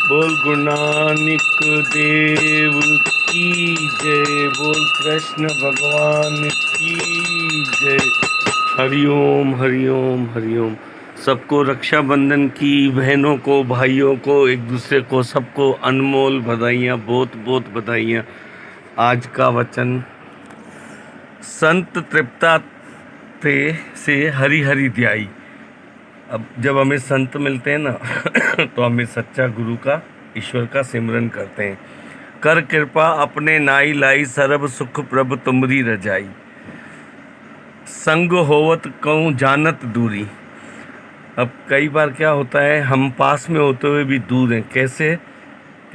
बोल गुरु नानक देव की जय। बोल कृष्ण भगवान की जय। हरिओम हरिओम हरिओम। सबको रक्षाबंधन की, बहनों को, भाइयों को, एक दूसरे को, सबको अनमोल बधाइयाँ, बहुत बहुत बधाइयाँ। आज का वचन संत तृप्ता थे से हरि हरि ध्याई। अब जब हमें संत मिलते हैं ना तो हमें सच्चा गुरु का, ईश्वर का सिमरन करते हैं। कर कृपा अपने नाई लाई, सरब सुख प्रभु तुमरी रजाई। संग होवत कहूँ जानत दूरी। अब कई बार क्या होता है, हम पास में होते हुए भी दूर हैं। कैसे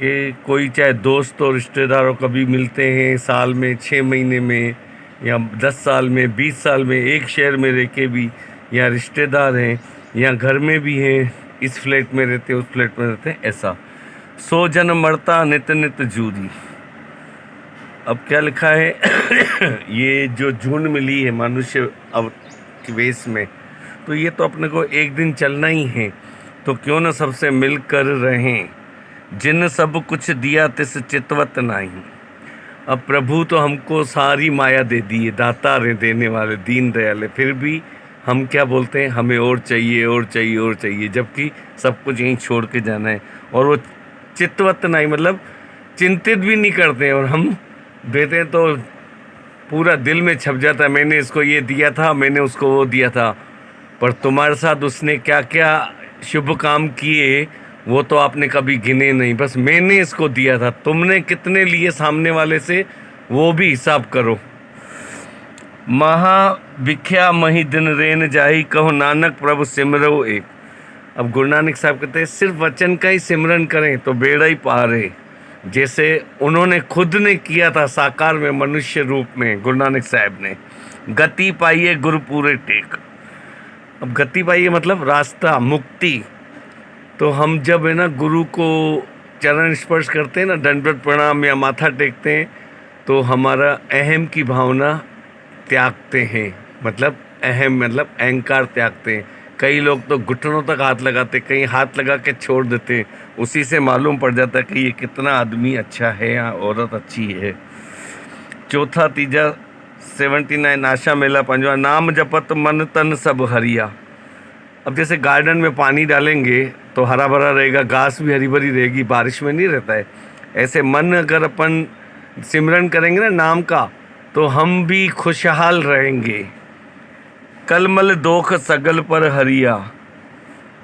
कि कोई चाहे दोस्त और रिश्तेदार हो, कभी मिलते हैं साल में, 6 महीने में, या 10 साल में, 20 साल में, एक शहर में रह के भी, या रिश्तेदार हैं, या घर में भी हैं, इस फ्लैट में रहते उस फ्लैट में रहते हैं। ऐसा 100 जन मरता नित नित जूरी। अब क्या लिखा है ये जो झुंड मिली है मनुष्य अब के वेश में, तो ये तो अपने को एक दिन चलना ही है, तो क्यों न सबसे मिलकर रहें। जिन सब कुछ दिया तिस चितवत नहीं। अब प्रभु तो हमको सारी माया दे दी है, दाता रे देने वाले, दीन दयाल है, फिर भी हम क्या बोलते हैं, हमें और चाहिए और चाहिए और चाहिए, जबकि सब कुछ यहीं छोड़ के जाना है। और वो चितवत नहीं मतलब चिंतित भी नहीं करते हैं, और हम देते हैं तो पूरा दिल में छप जाता है, मैंने इसको ये दिया था, मैंने उसको वो दिया था, पर तुम्हारे साथ उसने क्या क्या शुभ काम किए वो तो आपने कभी गिने नहीं। बस मैंने इसको दिया था, तुमने कितने लिए सामने वाले से, वो भी हिसाब करो। महा भिख्या मही दिन रेन जाही, कहो नानक प्रभु सिमरो एक। अब गुरु नानक साहब कहते हैं सिर्फ वचन का ही सिमरन करें तो बेड़ा ही पार है। जैसे उन्होंने खुद ने किया था साकार में, मनुष्य रूप में, गुरु नानक साहब ने। गति पाइए गुरु पूरे टेक। अब गति पाइए मतलब रास्ता, मुक्ति। तो हम जब है ना गुरु को चरण स्पर्श करते हैं ना, दंडवत प्रणाम या माथा टेकते हैं, तो हमारा अहम की भावना त्यागते हैं। मतलब अहम मतलब अहंकार त्यागते हैं। कई लोग तो घुटनों तक हाथ लगाते, कहीं हाथ लगा के छोड़ देते। उसी से मालूम पड़ जाता है कि ये कितना आदमी अच्छा है या औरत अच्छी है। चौथा तीजा 79 आशा मेला पंजवा, नाम जपत मन तन सब हरिया। अब जैसे गार्डन में पानी डालेंगे तो हरा भरा रहेगा, घास भी हरी भरी रहेगी, बारिश में नहीं रहता है। ऐसे मन अगर अपन सिमरन करेंगे ना नाम का, तो हम भी खुशहाल रहेंगे। कलमल दोख सगल पर हरिया।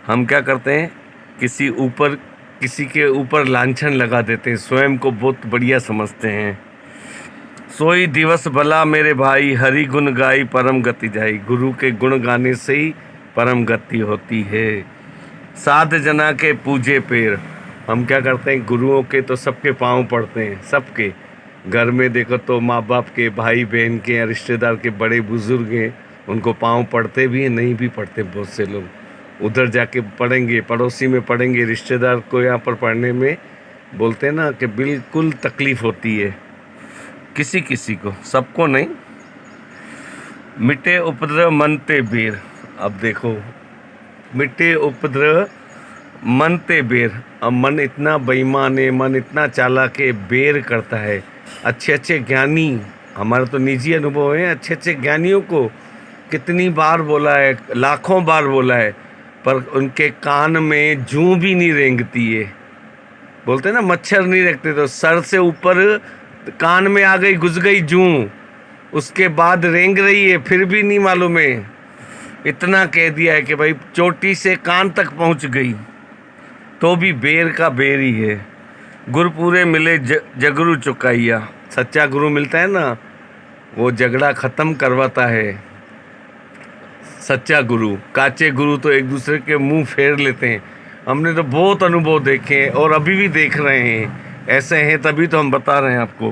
हम क्या करते हैं, किसी के ऊपर लांछन लगा देते हैं, स्वयं को बहुत बढ़िया समझते हैं। सोई दिवस भला मेरे भाई, हरि गुण गाई परम गति जाई। गुरु के गुण गाने से ही परम गति होती है। साध जना के पूजे पैर। हम क्या करते हैं, गुरुओं के तो सबके पाँव पड़ते हैं, सबके। घर में देखो तो माँ बाप के, भाई बहन के, या रिश्तेदार के बड़े बुजुर्ग हैं, उनको पाँव पड़ते भी हैं, नहीं भी पड़ते बहुत से लोग। उधर जाके पढ़ेंगे, पड़ोसी में पढ़ेंगे, रिश्तेदार को यहाँ पर पढ़ने में बोलते हैं ना कि बिल्कुल तकलीफ़ होती है, किसी किसी को, सबको नहीं। मिटे उपद्रव मन ते बेर। अब देखो, मिटे उपद्रव मन ते बेर। अब मन इतना बेईमान है, मन इतना चालाक है, बेर करता है। अच्छे अच्छे ज्ञानी, हमारा तो निजी अनुभव है, अच्छे अच्छे ज्ञानियों को कितनी बार बोला है, लाखों बार बोला है, पर उनके कान में जूं भी नहीं रेंगती है। बोलते हैं ना मच्छर नहीं रेंगते, तो सर से ऊपर कान में आ गई, घुस गई जूं, उसके बाद रेंग रही है, फिर भी नहीं मालूम है। इतना कह दिया है कि भाई चोटी से कान तक पहुंच गई, तो भी बेर का बेर ही है। गुरु पूरे मिले जगरू चुकाइया। सच्चा गुरु मिलता है ना, वो झगड़ा ख़त्म करवाता है। सच्चा गुरु, काचे गुरु तो एक दूसरे के मुंह फेर लेते हैं। हमने तो बहुत अनुभव देखे हैं और अभी भी देख रहे हैं, ऐसे हैं, तभी तो हम बता रहे हैं आपको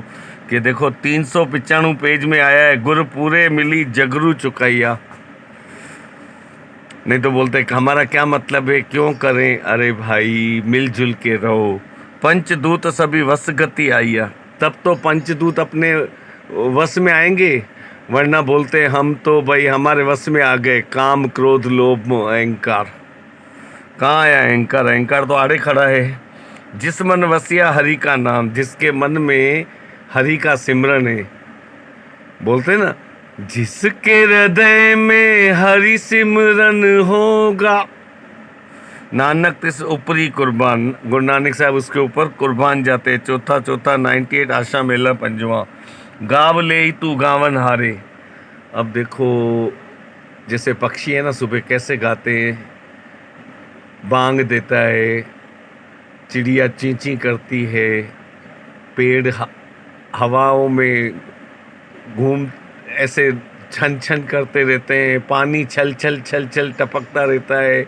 कि देखो 395 पेज में आया है, गुरु पूरे मिली जगरू चुकाइया। नहीं तो बोलते हैं हमारा क्या मतलब है, क्यों करें। अरे भाई मिलजुल के रहो। पंचदूत सभी वश गति आइया। तब तो पंचदूत अपने वश में आएंगे, वरना बोलते हैं हम तो भाई हमारे वश में आ गए, काम क्रोध लोभ मोह अहंकार। कहाँ आया अहंकार, अहंकार तो आड़े खड़ा है। जिस मन वसिया हरि का नाम, जिसके मन में हरि का सिमरन है, बोलते ना, जिसके हृदय में हरि सिमरन होगा, नानक तिस ऊपरी कुर्बान। गुरु नानक साहब उसके ऊपर कुर्बान जाते। चौथा 98 आशा मेला पंजवा, गाव ले तू गावन हारे। अब देखो, जैसे पक्षी है ना, सुबह कैसे गाते हैं, बांग देता है, चिड़िया ची ची करती है, पेड़ हवाओं में घूम ऐसे छन छन करते रहते हैं, पानी छल छल छल छल टपकता रहता है।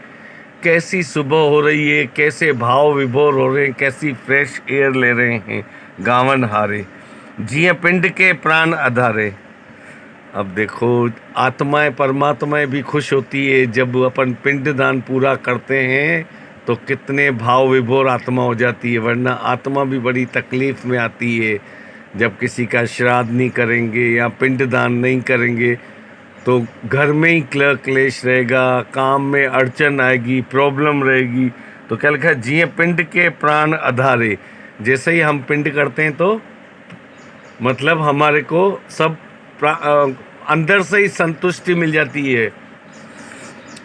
कैसी सुबह हो रही है, कैसे भाव विभोर हो रहे हैं, कैसी फ्रेश एयर ले रहे हैं, गावन हारे जिये पिंड के प्राण आधारे। अब देखो, आत्माएं परमात्माएं भी खुश होती है जब अपन पिंड दान पूरा करते हैं, तो कितने भाव विभोर आत्मा हो जाती है। वरना आत्मा भी बड़ी तकलीफ़ में आती है जब किसी का श्राद्ध नहीं करेंगे या पिंड दान नहीं करेंगे, तो घर में ही क्लेश रहेगा, काम में अड़चन आएगी, प्रॉब्लम रहेगी। तो क्या लिखा है, जिये पिंड के प्राण आधारे। जैसे ही हम पिंड करते हैं तो मतलब हमारे को सब अंदर से ही संतुष्टि मिल जाती है।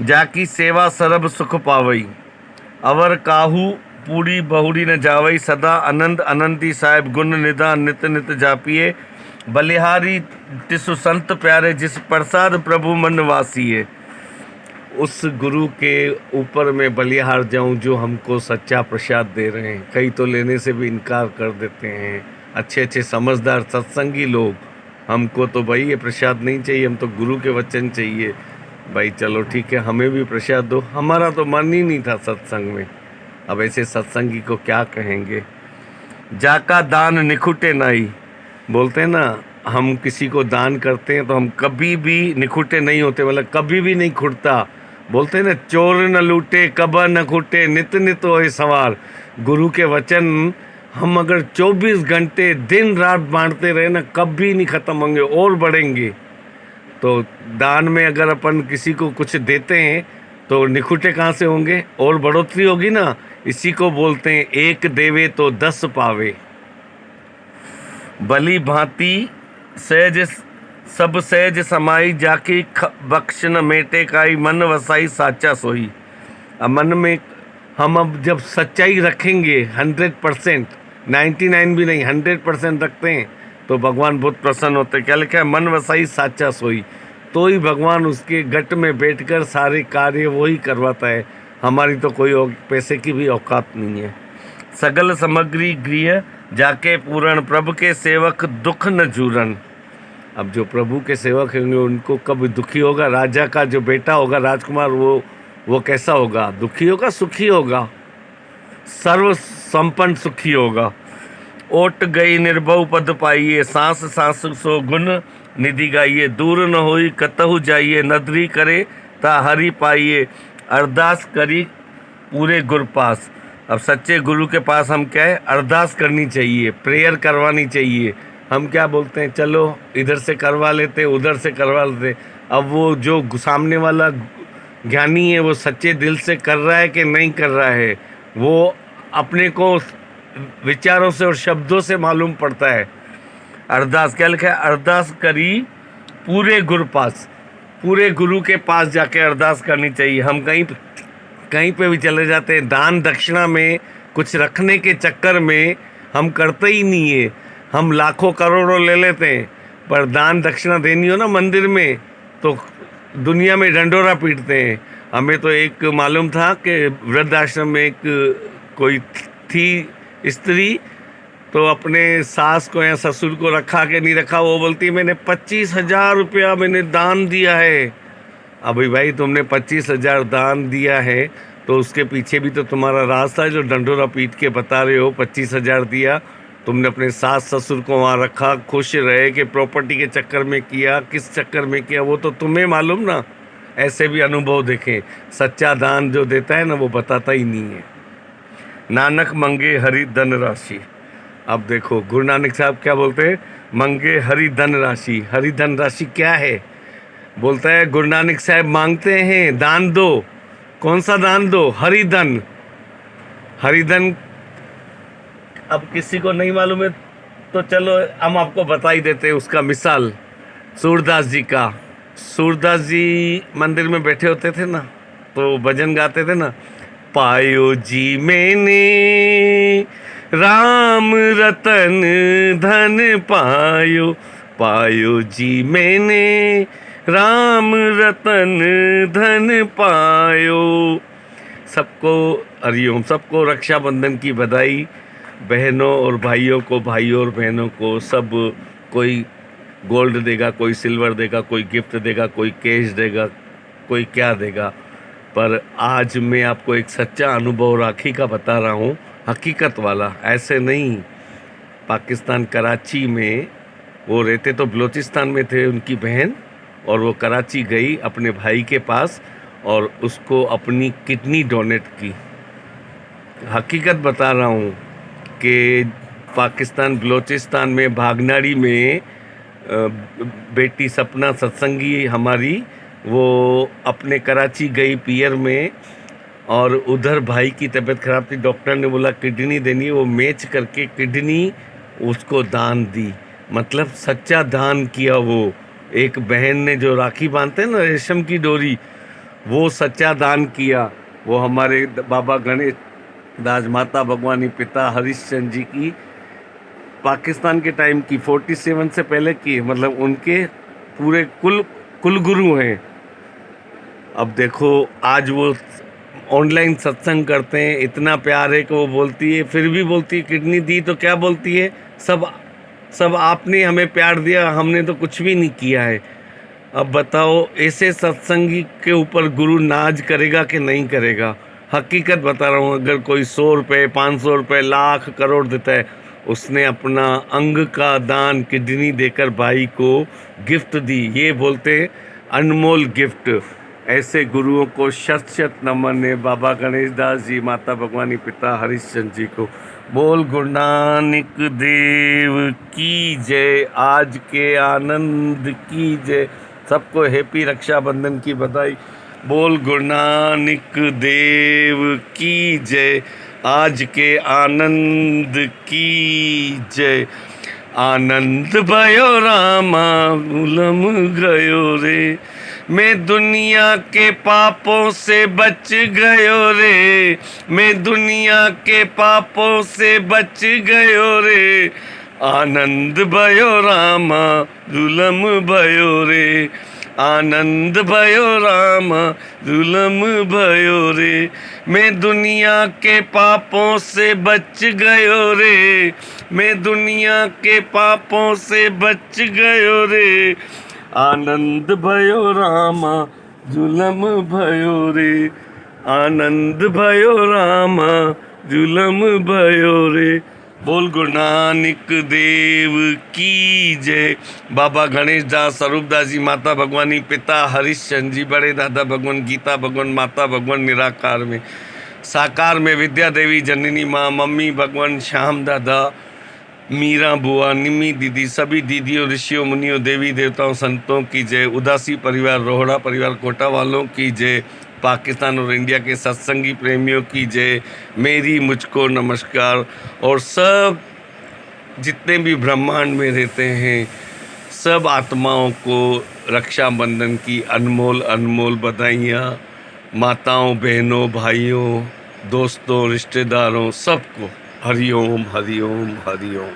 जाकी सेवा सरब सुख पावई, अवर काहू पूरी बहुरी न जावई, सदा आनंद अनंती साहिब गुण निदान नित नित जापिए। बलिहारी तिसु संत प्यारे, जिस प्रसाद प्रभु मन वासी है। उस गुरु के ऊपर मैं बलिहार जाऊं जो हमको सच्चा प्रसाद दे रहे हैं। कई तो लेने से भी इनकार कर देते हैं, अच्छे अच्छे समझदार सत्संगी लोग। हमको तो भाई ये प्रसाद नहीं चाहिए, हम तो गुरु के वचन चाहिए। भाई चलो ठीक है, हमें भी प्रसाद दो। हमारा तो मन ही नहीं था सत्संग में। अब ऐसे सत्संगी को क्या कहेंगे। जाका दान निखुटे नाई, बोलते हैं ना, हम किसी को दान करते हैं तो हम कभी भी निखुटे नहीं होते, मतलब कभी भी नहीं खुटता। बोलते हैं ना, चोर न लूटे कबर न खुटे, नित नित होए सवार। गुरु के वचन हम अगर 24 घंटे दिन रात बांटते रहे ना, कभी नहीं ख़त्म होंगे और बढ़ेंगे। तो दान में अगर अपन किसी को कुछ देते हैं तो निखुटे कहाँ से होंगे, और बढ़ोतरी होगी ना। इसी को बोलते हैं, एक देवे तो 10 पावे। भली भांति सहज सब सहज समाई, जाकी बख्श न मेटे काई, मन वसाई साचा सोई। अब मन में हम अब जब सच्चाई रखेंगे 100%, 99 भी नहीं 100% रखते हैं, तो भगवान बहुत प्रसन्न होते हैं। क्या लिखा है, मन वसाई साचा सोई। तो ही भगवान उसके गट में बैठकर सारे कार्य वही करवाता है। हमारी तो कोई पैसे की भी औकात नहीं है। सगल सामग्री गृह जाके पूरण, प्रभु के सेवक दुख न जूरन। अब जो प्रभु के सेवक होंगे उनको कब दुखी होगा। राजा का जो बेटा होगा राजकुमार, वो कैसा होगा, दुखी होगा, सुखी होगा, सर्व संपन्न सुखी होगा। ओट गई निर्भव पद पाइए, सांस सांस सो गुण निधि गाइए। दूर न होई कतहु जाइए, नदरी करे ता हरि पाइए। अरदास करी पूरे गुर पास। अब सच्चे गुरु के पास हम क्या है, अरदास करनी चाहिए, प्रेयर करवानी चाहिए। हम क्या बोलते हैं, चलो इधर से करवा लेते, उधर से करवा लेते। अब वो जो सामने वाला ज्ञानी है वो सच्चे दिल से कर रहा है कि नहीं कर रहा है, वो अपने को विचारों से और शब्दों से मालूम पड़ता है। अरदास क्या लिखा है, अरदास करी पूरे गुरु पास। पूरे गुरु के पास जाके अरदास करनी चाहिए। हम कहीं पे भी चले जाते हैं, दान दक्षिणा में कुछ रखने के चक्कर में हम करते ही नहीं है। हम लाखों करोड़ों ले लेते हैं, पर दान दक्षिणा देनी हो ना मंदिर में तो दुनिया में डंडोरा पीटते हैं। हमें तो एक मालूम था कि वृद्ध आश्रम में एक कोई थी स्त्री, तो अपने सास को या ससुर को रखा के नहीं रखा, वो बोलती मैंने 25,000 रुपया मैंने दान दिया है। अभी भाई तुमने 25,000 दान दिया है तो उसके पीछे भी तो तुम्हारा राज था, जो डंडोरा पीट के बता रहे हो 25,000 दिया। तुमने अपने सास ससुर को वहाँ रखा, खुश रहे कि प्रॉपर्टी के चक्कर में किया, किस चक्कर में किया, वो तो तुम्हें मालूम ना। ऐसे भी अनुभव देखें, सच्चा दान जो देता है ना वो बताता ही नहीं है। नानक मंगे हरि धन राशि। अब देखो गुरु नानक साहब क्या बोलते हैं, मंगे हरि धन राशि। हरि धन राशि क्या है, बोलता है गुरु नानक साहब मांगते हैं दान दो। कौन सा दान दो, हरि धन। हरि धन अब किसी को नहीं मालूम है तो चलो हम आपको बता ही देते हैं उसका मिसाल। सूरदास जी का, सूरदास जी मंदिर में बैठे होते थे ना, तो भजन गाते थे ना, पायो जी मैंने राम रतन धन पायो, पायो जी मैंने राम रतन धन पायो। सबको हरिओम, सबको रक्षाबंधन की बधाई। बहनों और भाइयों को, भाइयों और बहनों को सब कोई गोल्ड देगा, कोई सिल्वर देगा, कोई गिफ्ट देगा, कोई कैश देगा, कोई क्या देगा। पर आज मैं आपको एक सच्चा अनुभव राखी का बता रहा हूँ, हकीकत वाला, ऐसे नहीं। पाकिस्तान कराची में वो रहते तो बलूचिस्तान में थे, उनकी बहन, और वो कराची गई अपने भाई के पास और उसको अपनी किडनी डोनेट की। हकीकत बता रहा हूँ कि पाकिस्तान बलूचिस्तान में भागनाड़ी में बेटी सपना सत्संगी हमारी, वो अपने कराची गई पियर में, और उधर भाई की तबीयत ख़राब थी, डॉक्टर ने बोला किडनी देनी है, वो मैच करके किडनी उसको दान दी। मतलब सच्चा दान किया। वो एक बहन ने जो राखी बांधते हैं ना रेशम की डोरी, वो सच्चा दान किया। वो हमारे बाबा गणेश दास, माता भगवानी, पिता हरिश्चंद्र जी की पाकिस्तान के टाइम की 47 से पहले की, मतलब उनके पूरे कुल गुरु हैं। अब देखो आज वो ऑनलाइन सत्संग करते हैं, इतना प्यार है कि वो बोलती है, फिर भी बोलती है किडनी दी तो क्या बोलती है, सब आपने हमें प्यार दिया, हमने तो कुछ भी नहीं किया है। अब बताओ ऐसे सत्संगी के ऊपर गुरु नाज करेगा कि नहीं करेगा। हकीकत बता रहा हूँ, अगर कोई 100 रुपये, 500 रुपये, लाख, करोड़ देता है, उसने अपना अंग का दान किडनी देकर भाई को गिफ्ट दी, ये बोलते हैं अनमोल गिफ्ट। ऐसे गुरुओं को शत शत नमन है। बाबा गणेश दास जी, माता भगवानी, पिता हरिश्चंद्र जी को। बोल गुरु नानक देव की जय, आज के आनंद की जय। सबको हैप्पी रक्षाबंधन की बधाई। बोल गुरु नानक देव की जय, आज के आनंद की जय। आनंद भयो रामा उलम गयो रे, मैं दुनिया के पापों से बच गयो रे, मैं दुनिया के पापों से बच गयो रे। आनंद भयो रामा जुलम भयो रे, आनंद भयो रामा जुलम भयो रे, मैं दुनिया के पापों से बच गयो रे, मैं दुनिया के पापों से बच गयो रे। आनंद भयो रामा जुलम भयो रे, आनंद भयो रामा जुलम भयो रे। बोल गुरु नानक देव की जय। बाबा गणेश दास, स्वरूप दास जी, माता भगवानी, पिता हरिश्चंद्र जी, बड़े दादा भगवान, गीता भगवान, माता भगवान निराकार में, साकार में विद्या देवी, जननी माँ, मम्मी भगवान, श्याम दादा, मीरा बुआ, निमी दीदी, सभी दीदियों, ऋषियों, मुनियों, देवी देवताओं, संतों की जय। उदासी परिवार, रोहड़ा परिवार, कोटा वालों की जय। पाकिस्तान और इंडिया के सत्संगी प्रेमियों की जय। मेरी मुझको नमस्कार। और सब जितने भी ब्रह्मांड में रहते हैं सब आत्माओं को रक्षाबंधन की अनमोल अनमोल बधाइयाँ। माताओं, बहनों, भाइयों, दोस्तों, रिश्तेदारों, सबको हरिओम हरिओम हरिओम।